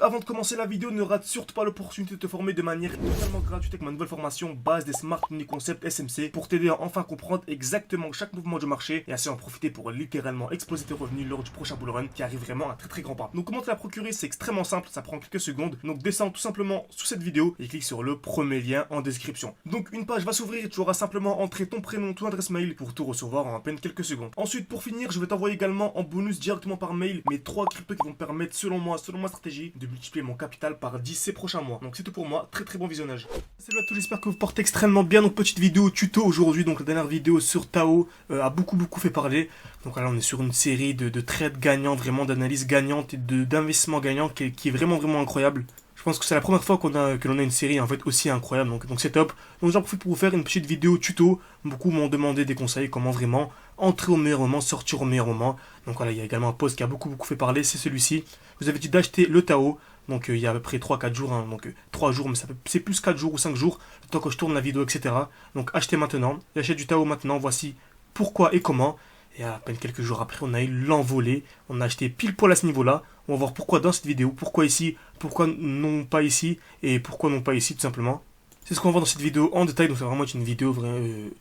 avant de commencer la vidéo, ne rate surtout pas l'opportunité de te former de manière totalement gratuite avec ma nouvelle formation base des Smart Money Concept SMC pour t'aider à enfin comprendre exactement chaque mouvement du marché et ainsi en profiter pour littéralement exploser tes revenus lors du prochain bull run qui arrive vraiment à un très grand pas. Donc comment te la procurer, c'est extrêmement simple, ça prend quelques secondes. Donc descends tout simplement sous cette vidéo et clique sur le premier lien en description. Donc une page va s'ouvrir et tu auras simplement entré ton prénom, ton adresse mail pour tout recevoir en à peine quelques secondes. Ensuite pour finir, je vais t'envoyer également en bonus directement par mail mes 3 cryptos qui vont me permettre selon moi, selon ma stratégie, de multiplier mon capital par 10 ces prochains mois. Donc c'est tout pour moi, très bon visionnage. Salut à tous, j'espère que vous portez extrêmement bien. Donc petite vidéo tuto aujourd'hui, donc la dernière vidéo sur Tao a beaucoup fait parler. Donc là on est sur une série de trades gagnants, vraiment d'analyse gagnante et d'investissement gagnant qui est vraiment incroyable. Je pense que c'est la première fois que l'on a une série en fait aussi incroyable, donc c'est top. Donc j'en profite pour vous faire une petite vidéo tuto. Beaucoup m'ont demandé des conseils, comment vraiment entrer au meilleur moment, sortir au meilleur moment. Donc voilà, il y a également un post qui a beaucoup fait parler, c'est celui-ci. Vous avez dit d'acheter le Tao, donc il y a à peu près 3-4 jours, hein, donc 3 jours, mais c'est plus 4 jours ou 5 jours, le temps que je tourne la vidéo, etc. Donc achetez maintenant, j'achète du Tao maintenant, voici pourquoi et comment. Et à peine quelques jours après, on a eu l'envolée, on a acheté pile poil à ce niveau-là. On va voir pourquoi dans cette vidéo, pourquoi ici, pourquoi non pas ici, et pourquoi non pas ici tout simplement. C'est ce qu'on va voir dans cette vidéo en détail, donc c'est vraiment une vidéo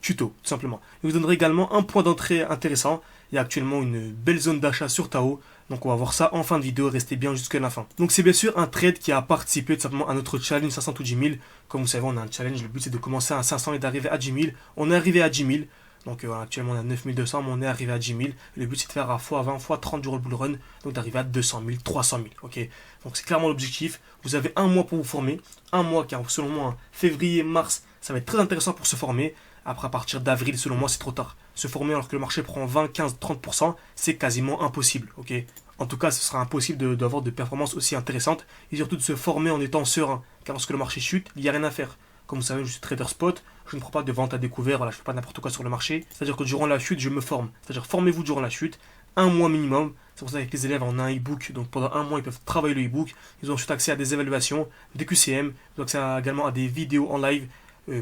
tuto, tout simplement. Je vous donnerai également un point d'entrée intéressant. Il y a actuellement une belle zone d'achat sur Tao, donc on va voir ça en fin de vidéo, restez bien jusqu'à la fin. Donc c'est bien sûr un trade qui a participé tout simplement à notre challenge 500 ou 10 000. Comme vous savez, on a un challenge, le but c'est de commencer à 500 et d'arriver à 10 000. On est arrivé à 10 000. Donc actuellement on a 9200, mais on est arrivé à 10 000. Le but c'est de faire à x20, x30 durant le bull run, donc d'arriver à 200 000, 300 000. Ok, donc c'est clairement l'objectif. Vous avez un mois pour vous former, un mois car selon moi, février, mars, ça va être très intéressant pour se former. Après à partir d'avril, selon moi c'est trop tard. Se former alors que le marché prend 20, 15, 30%, c'est quasiment impossible. Ok, en tout cas ce sera impossible d'avoir de performances aussi intéressantes et surtout de se former en étant serein, car lorsque le marché chute, il n'y a rien à faire. Comme vous savez, je suis trader spot, je ne prends pas de vente à découvert, voilà, je ne fais pas n'importe quoi sur le marché. C'est-à-dire que durant la chute, je me forme. C'est-à-dire formez-vous durant la chute, un mois minimum. C'est pour ça qu'avec les élèves, on a un e-book, donc pendant un mois, ils peuvent travailler le e-book. Ils ont ensuite accès à des évaluations, des QCM, ils ont accès également à des vidéos en live,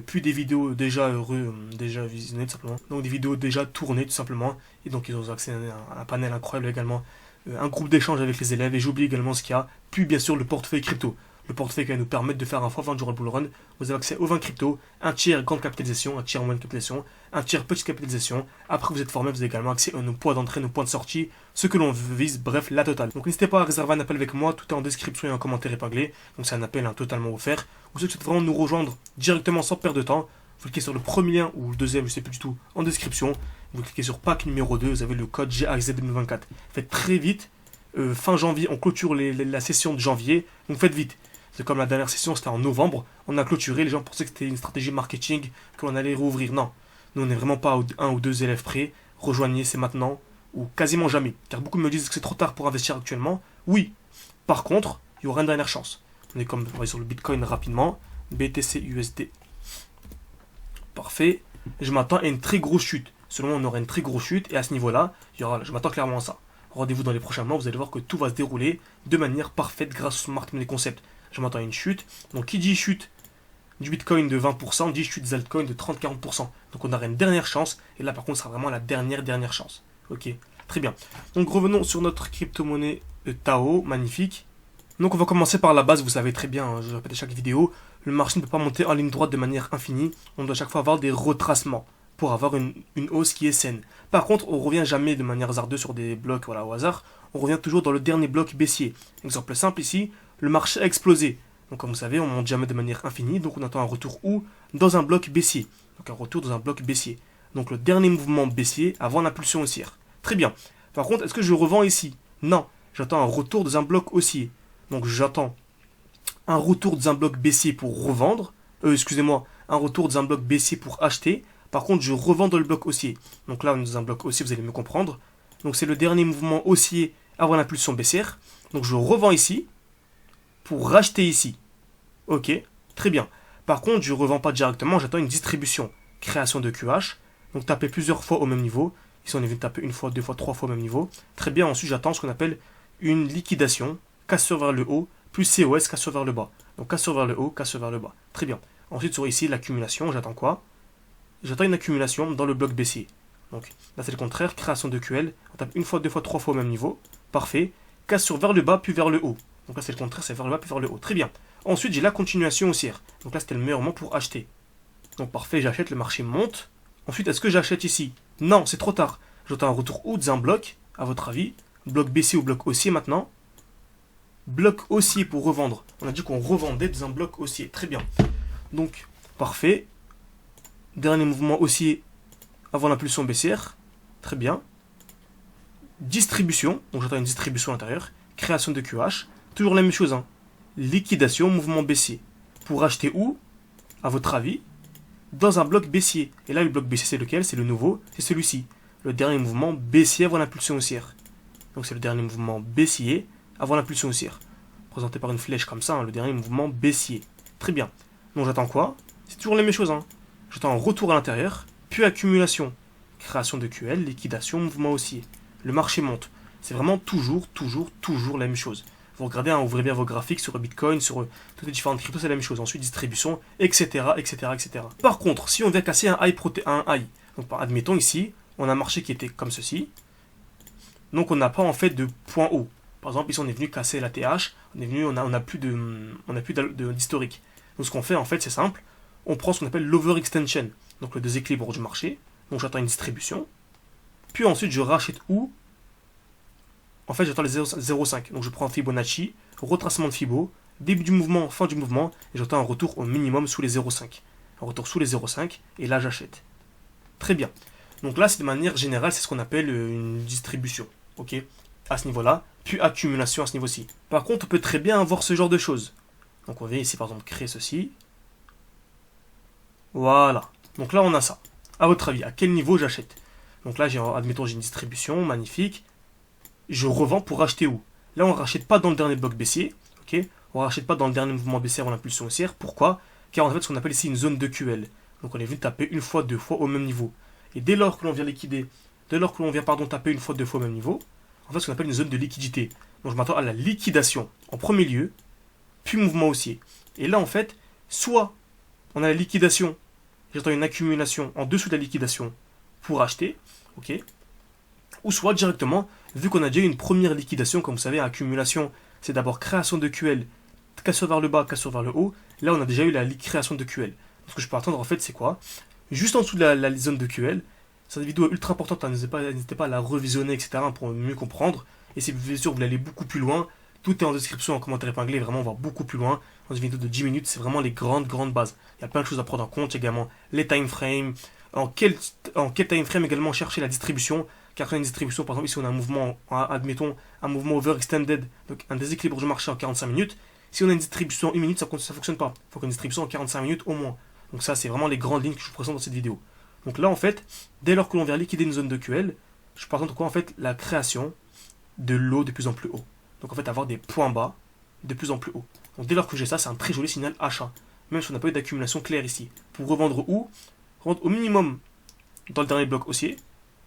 puis des vidéos déjà visionnées tout simplement. Donc des vidéos déjà tournées tout simplement. Et donc ils ont accès à un panel incroyable également, un groupe d'échange avec les élèves. Et j'oublie également ce qu'il y a, puis bien sûr le portefeuille crypto. Le portefeuille qui va nous permettre de faire un x20 durant le bull run. Vous avez accès aux 20 cryptos, un tiers grande capitalisation, un tiers moyenne capitalisation, un tiers petite capitalisation. Après vous êtes formé, vous avez également accès à nos points d'entrée, nos points de sortie, ce que l'on vise, bref, la totale. Donc n'hésitez pas à réserver un appel avec moi, tout est en description et en commentaire épinglé. Donc c'est un appel totalement offert. Vous souhaitez vraiment nous rejoindre directement sans perdre de temps, vous cliquez sur le premier lien ou le deuxième, je ne sais plus du tout, en description. Vous cliquez sur pack numéro 2, vous avez le code GAZ2024. Faites très vite. Fin janvier, on clôture la session de janvier, donc faites vite. C'est comme la dernière session, c'était en novembre. On a clôturé, les gens pensaient que c'était une stratégie marketing, que l'on allait rouvrir. Non, nous on n'est vraiment pas à 1 ou 2 élèves près. Rejoignez, c'est maintenant ou quasiment jamais. Car beaucoup me disent que c'est trop tard pour investir actuellement. Oui, par contre, il y aura une dernière chance. On est comme, on va sur le Bitcoin rapidement. BTC USD. Parfait. Et je m'attends à une très grosse chute. Selon moi, on aura une très grosse chute. Et à ce niveau-là, je m'attends clairement à ça. Rendez-vous dans les prochains mois, vous allez voir que tout va se dérouler de manière parfaite grâce au Smart Money Concept. Je m'attends à une chute. Donc qui dit chute du Bitcoin de 20%, dit chute des altcoins de 30-40%. Donc on aura une dernière chance. Et là par contre, ce sera vraiment la dernière chance. Ok, très bien. Donc revenons sur notre crypto-monnaie Tao, magnifique. Donc on va commencer par la base, vous savez très bien, je répète à chaque vidéo, le marché ne peut pas monter en ligne droite de manière infinie. On doit à chaque fois avoir des retracements pour avoir une hausse qui est saine. Par contre, on ne revient jamais de manière hasardeuse sur des blocs voilà, au hasard. On revient toujours dans le dernier bloc baissier. Exemple simple ici, le marché a explosé. Donc comme vous savez, on ne monte jamais de manière infinie. Donc on attend un retour où? Dans un bloc baissier. Donc un retour dans un bloc baissier. Donc le dernier mouvement baissier avant l'impulsion haussière. Très bien. Par contre, est-ce que je revends ici? Non. J'attends un retour dans un bloc haussier. Donc j'attends un retour dans un bloc baissier pour revendre. Excusez-moi, un retour dans un bloc baissier pour acheter. Par contre, je revends dans le bloc haussier. Donc là, on est dans un bloc haussier, vous allez me comprendre. Donc c'est le dernier mouvement haussier avant l'impulsion baissière. Donc je revends ici pour racheter ici. Ok, très bien. Par contre, je ne revends pas directement, j'attends une distribution. Création de QH. Donc taper plusieurs fois au même niveau. Ici, on est venu taper une fois, 2 fois, 3 fois au même niveau. Très bien, ensuite, j'attends ce qu'on appelle une liquidation. Cassure vers le haut, plus COS, cassure vers le bas. Donc cassure vers le haut, cassure vers le bas. Très bien. Ensuite, sur ici, l'accumulation, j'attends quoi? J'attends une accumulation dans le bloc baissier. Donc là, c'est le contraire, création de QL. On tape une fois, 2 fois, 3 fois au même niveau. Parfait. Cassure vers le bas, puis vers le haut. Donc là, c'est le contraire, c'est vers le bas puis vers le haut. Très bien. Ensuite, j'ai la continuation haussière. Donc là, c'était le meilleur moment pour acheter. Donc parfait, j'achète, le marché monte. Ensuite, est-ce que j'achète ici? Non, c'est trop tard. J'entends un retour haut d'un bloc, à votre avis. Bloc baissier ou bloc haussier maintenant? Bloc haussier pour revendre. On a dit qu'on revendait dans un bloc haussier. Très bien. Donc, parfait. Dernier mouvement haussier avant l'impulsion baissière. Très bien. Distribution. Donc j'entends une distribution à l'intérieur. Création de QH. Toujours la même chose. Hein. Liquidation, mouvement baissier. Pour acheter où? À votre avis? Dans un bloc baissier. Et là, le bloc baissier, c'est lequel? C'est le nouveau. C'est celui-ci. Le dernier mouvement baissier avant l'impulsion haussière. Donc c'est le dernier mouvement baissier avant l'impulsion haussière. Présenté par une flèche comme ça, hein, le dernier mouvement baissier. Très bien. Donc j'attends quoi? C'est toujours les mêmes choses. Hein. J'attends un retour à l'intérieur, puis accumulation. Création de QL, liquidation, mouvement haussier. Le marché monte. C'est vraiment toujours la même chose. Vous regardez, hein, ouvrez bien vos graphiques sur Bitcoin, sur toutes les différentes cryptos, c'est la même chose. Ensuite, distribution, etc., etc., etc. Par contre, si on vient casser un high, donc admettons ici, on a un marché qui était comme ceci. Donc on n'a pas en fait de point haut. Par exemple, ici on est venu casser la TH, on n'a plus d'historique. Donc ce qu'on fait en fait, c'est simple. On prend ce qu'on appelle l'overextension, donc le déséquilibre du marché. Donc j'attends une distribution. Puis ensuite je rachète où? En fait j'attends les 0,5. Donc je prends Fibonacci, retracement de Fibo, début du mouvement, fin du mouvement, et j'attends un retour au minimum sous les 0,5. Un retour sous les 0,5, et là j'achète. Très bien. Donc là c'est de manière générale, c'est ce qu'on appelle une distribution. Ok, à ce niveau-là, puis accumulation à ce niveau-ci. Par contre, on peut très bien avoir ce genre de choses. Donc on vient ici par exemple créer ceci. Voilà. Donc là on a ça. À votre avis, à quel niveau j'achète? Donc là, admettons j'ai une distribution, magnifique. Je revends pour acheter où? Là on ne rachète pas dans le dernier bloc baissier. Ok, on ne rachète pas dans le dernier mouvement baissier avant l'impulsion haussière. Pourquoi? Car on a fait ce qu'on appelle ici une zone de QL. Donc on est venu taper une fois, deux fois au même niveau. Et dès lors que l'on vient liquider, taper une fois, deux fois au même niveau, en fait ce qu'on appelle une zone de liquidité. Donc je m'attends à la liquidation en premier lieu, puis mouvement haussier. Et là en fait, soit on a la liquidation, j'attends une accumulation en dessous de la liquidation pour acheter, ok, ou soit directement, vu qu'on a déjà eu une première liquidation, comme vous savez, accumulation, c'est d'abord création de QL, cassure vers le bas, cassure vers le haut, là on a déjà eu la création de QL. Ce que je peux attendre en fait c'est quoi? Juste en dessous de la zone de QL. Cette vidéo est ultra importante, hein, n'hésitez pas à la revisionner, etc. pour mieux comprendre. Et si bien sûr vous voulez aller beaucoup plus loin, tout est en description, en commentaire épinglé, vraiment on va beaucoup plus loin. Dans une vidéo de 10 minutes, c'est vraiment les grandes bases. Il y a plein de choses à prendre en compte, également les time frames, en quel time frame également chercher la distribution. Car quand on a une distribution, par exemple ici on a un mouvement, admettons un mouvement overextended, donc un déséquilibre du marché en 45 minutes. Si on a une distribution en 1 minute, ça ne fonctionne pas. Il faut qu'on ait une distribution en 45 minutes au moins. Donc ça, c'est vraiment les grandes lignes que je vous présente dans cette vidéo. Donc là, en fait, dès lors que l'on vient liquider une zone de QL, je présente quoi? En fait, la création de l'eau de plus en plus haut. Donc en fait, avoir des points bas de plus en plus haut. Donc dès lors que j'ai ça, c'est un très joli signal achat. Même si on n'a pas eu d'accumulation claire ici. Pour revendre où? Revendre au minimum dans le dernier bloc haussier.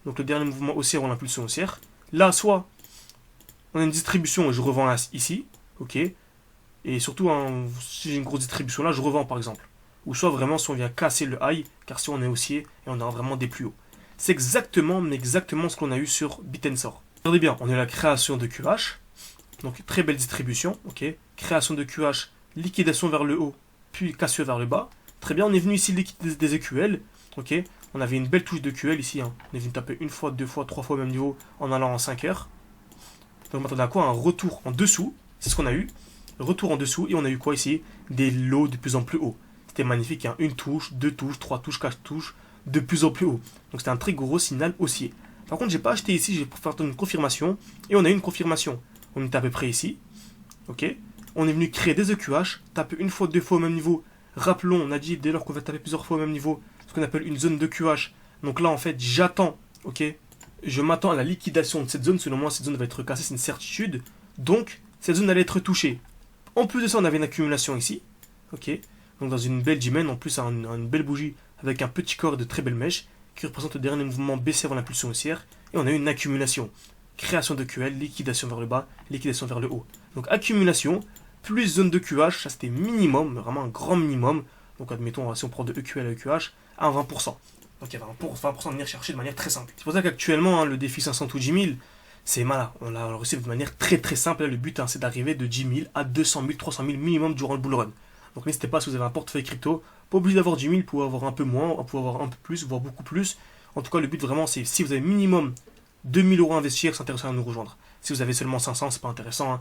Donc le dernier mouvement haussier ou l'impulsion haussière. Là, soit on a une distribution et je revends ici. Ok. Et surtout, si j'ai une grosse distribution là, je revends par exemple. Ou soit vraiment si on vient casser le high, car si on est haussier et on aura vraiment des plus hauts. C'est exactement ce qu'on a eu sur Bitensor. Regardez bien, on a la création de QH, donc très belle distribution, ok. Création de QH, liquidation vers le haut, puis cassure vers le bas. Très bien, on est venu ici liquider des EQL, ok. On avait une belle touche de QL ici, hein. On est venu taper une fois, deux fois, trois fois au même niveau en allant en 5 heures. Donc maintenant on a quoi? Un retour en dessous, c'est ce qu'on a eu. Retour en dessous, et on a eu quoi ici? Des lots de plus en plus hauts. C'était magnifique, hein. Une touche, deux touches, trois touches, quatre touches, de plus en plus haut. Donc c'était un très gros signal haussier. Par contre, j'ai pas acheté ici, j'ai fait une confirmation, et on a eu une confirmation. On était à peu près ici, ok. On est venu créer des EQH, taper une fois, deux fois au même niveau. Rappelons, on a dit dès lors qu'on va taper plusieurs fois au même niveau, ce qu'on appelle une zone de QH. Donc là, en fait, j'attends, ok. Je m'attends à la liquidation de cette zone. Selon moi, cette zone va être cassée, c'est une certitude. Donc, cette zone allait être touchée. En plus de ça, on avait une accumulation ici, ok. Donc dans une belle dimen, en plus une belle bougie avec un petit corps de très belle mèche qui représente le dernier mouvement baissier avant l'impulsion haussière. Et on a eu une accumulation. Création de QL, liquidation vers le bas, liquidation vers le haut. Donc accumulation, plus zone de QH, ça c'était minimum, vraiment un grand minimum. Donc admettons, si on prend de EQL à EQH, à 20%. Donc il y a 20% à venir chercher de manière très simple. C'est pour ça qu'actuellement, le défi 500 ou 10 000, C'est malin, on l'a réussi de manière très très simple. Là, le but, hein, c'est d'arriver de 10 000 à 200 000, 300 000 minimum durant le bull run. Donc n'hésitez pas, si vous avez un portefeuille crypto, pas obligé d'avoir 10 000, vous pouvez avoir un peu moins, vous pouvez avoir un peu plus, voire beaucoup plus. En tout cas, le but vraiment, c'est si vous avez minimum 2 000 euros à investir, c'est intéressant à nous rejoindre. Si vous avez seulement 500, c'est pas intéressant, hein.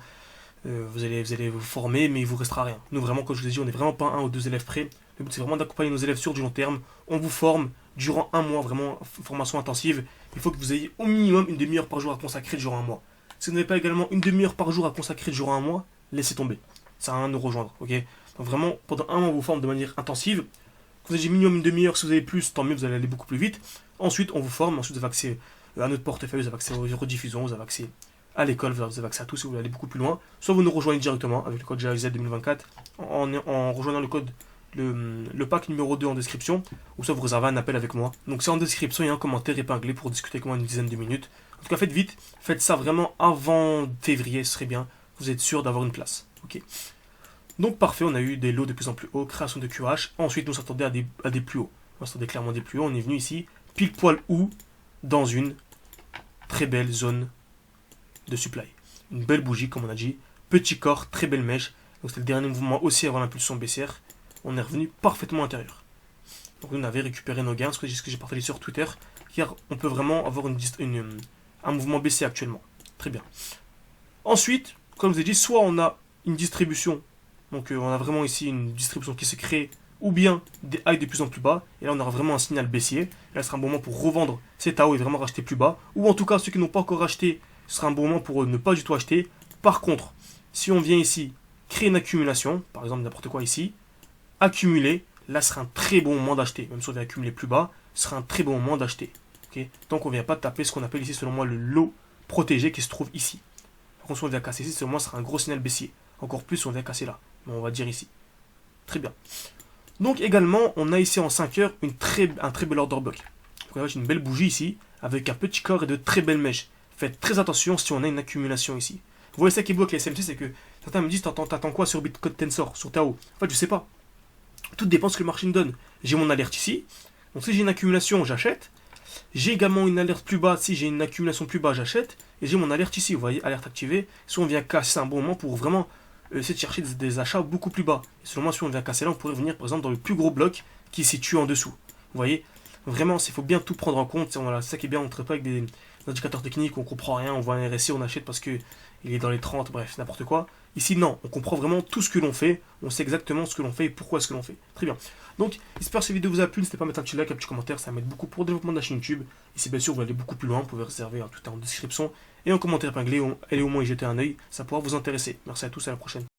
Vous allez vous former, mais il vous restera rien. Nous, vraiment, comme je vous ai dit, on n'est vraiment pas un ou deux élèves près. Le but, c'est vraiment d'accompagner nos élèves sur du long terme. On vous forme durant un mois, vraiment, formation intensive. Il faut que vous ayez au minimum une demi-heure par jour à consacrer durant un mois. Si vous n'avez pas également une demi-heure par jour à consacrer durant un mois, laissez tomber. Ça sert à rien de nous rejoindre, ok? Donc vraiment, pendant un mois, on vous forme de manière intensive. Quand vous avez minimum une demi-heure, si vous avez plus, tant mieux, vous allez aller beaucoup plus vite. Ensuite, on vous forme. Ensuite, vous avez accès à notre portefeuille, vous avez accès aux rediffusions, vous avez accès à l'école, vous avez accès à tout si vous voulez aller beaucoup plus loin. Soit vous nous rejoignez directement avec le code GAZ 2024 en rejoignant le code, le pack numéro 2 en description, ou soit vous réservez un appel avec moi. Donc c'est en description, il y a un commentaire épinglé pour discuter avec moi une dizaine de minutes. En tout cas, faites vite, faites ça vraiment avant février, ce serait bien. Vous êtes sûr d'avoir une place. Ok. Donc parfait, on a eu des lots de plus en plus hauts, création de QH. Ensuite, on s'attendait à des plus hauts. On s'attendait clairement des plus hauts. On est venu ici, pile poil où, dans une très belle zone de supply. Une belle bougie, comme on a dit. Petit corps, très belle mèche. Donc c'était le dernier mouvement aussi avant l'impulsion baissière. On est revenu parfaitement à l'intérieur. Donc nous, on avait récupéré nos gains, ce que j'ai partagé sur Twitter, car on peut vraiment avoir un mouvement baissier actuellement. Très bien. Ensuite, comme je vous ai dit, soit on a une distribution, donc on a vraiment ici une distribution qui se crée, ou bien des highs de plus en plus bas, et là on aura vraiment un signal baissier. Et là ce sera un bon moment pour revendre ces Tao et vraiment racheter plus bas, ou en tout cas ceux qui n'ont pas encore acheté, ce sera un bon moment pour ne pas du tout acheter. Par contre, si on vient ici, créer une accumulation, par exemple n'importe quoi ici, accumuler, là ce sera un très bon moment d'acheter. Même si on vient accumuler plus bas, ce sera un très bon moment d'acheter. Okay, donc on ne vient pas taper ce qu'on appelle ici selon moi le lot protégé qui se trouve ici. Par contre si on vient casser ici, selon moi ce sera un gros signal baissier. Encore plus si on vient casser là. Mais on va dire ici. Très bien. Donc également, on a ici en 5 heures un très bel order block. Donc on a une belle bougie ici, avec un petit corps et de très belles mèches. Faites très attention si on a une accumulation ici. Vous voyez ça qui bloque les SMC, c'est que certains me disent t'attends quoi sur Bitcoin Tensor, sur Tao? En fait, je sais pas. Tout dépend de ce que le marché me donne. J'ai mon alerte ici. Donc si j'ai une accumulation, j'achète. J'ai également une alerte plus bas. Si j'ai une accumulation plus bas, j'achète. Et j'ai mon alerte ici. Vous voyez, alerte activée. Si on vient casser un bon moment pour vraiment essayer de chercher des achats beaucoup plus bas. Et selon moi, si on vient casser là, on pourrait venir par exemple dans le plus gros bloc qui se situe en dessous. Vous voyez, vraiment, il faut bien tout prendre en compte. Voilà, c'est ça qui est bien, on ne traite pas avec des indicateurs techniques, on comprend rien, on voit un RSI, on achète parce que il est dans les 30, bref, n'importe quoi. Ici, non, on comprend vraiment tout ce que l'on fait, on sait exactement ce que l'on fait et pourquoi ce que l'on fait. Très bien. Donc, j'espère que cette vidéo vous a plu, n'hésitez pas à mettre un petit like, un petit commentaire, ça m'aide beaucoup pour le développement de la chaîne YouTube. Et si bien sûr vous voulez aller beaucoup plus loin, vous pouvez réserver tout en description et en commentaire épinglé, allez au moins y jeter un œil, ça pourra vous intéresser. Merci à tous, à la prochaine.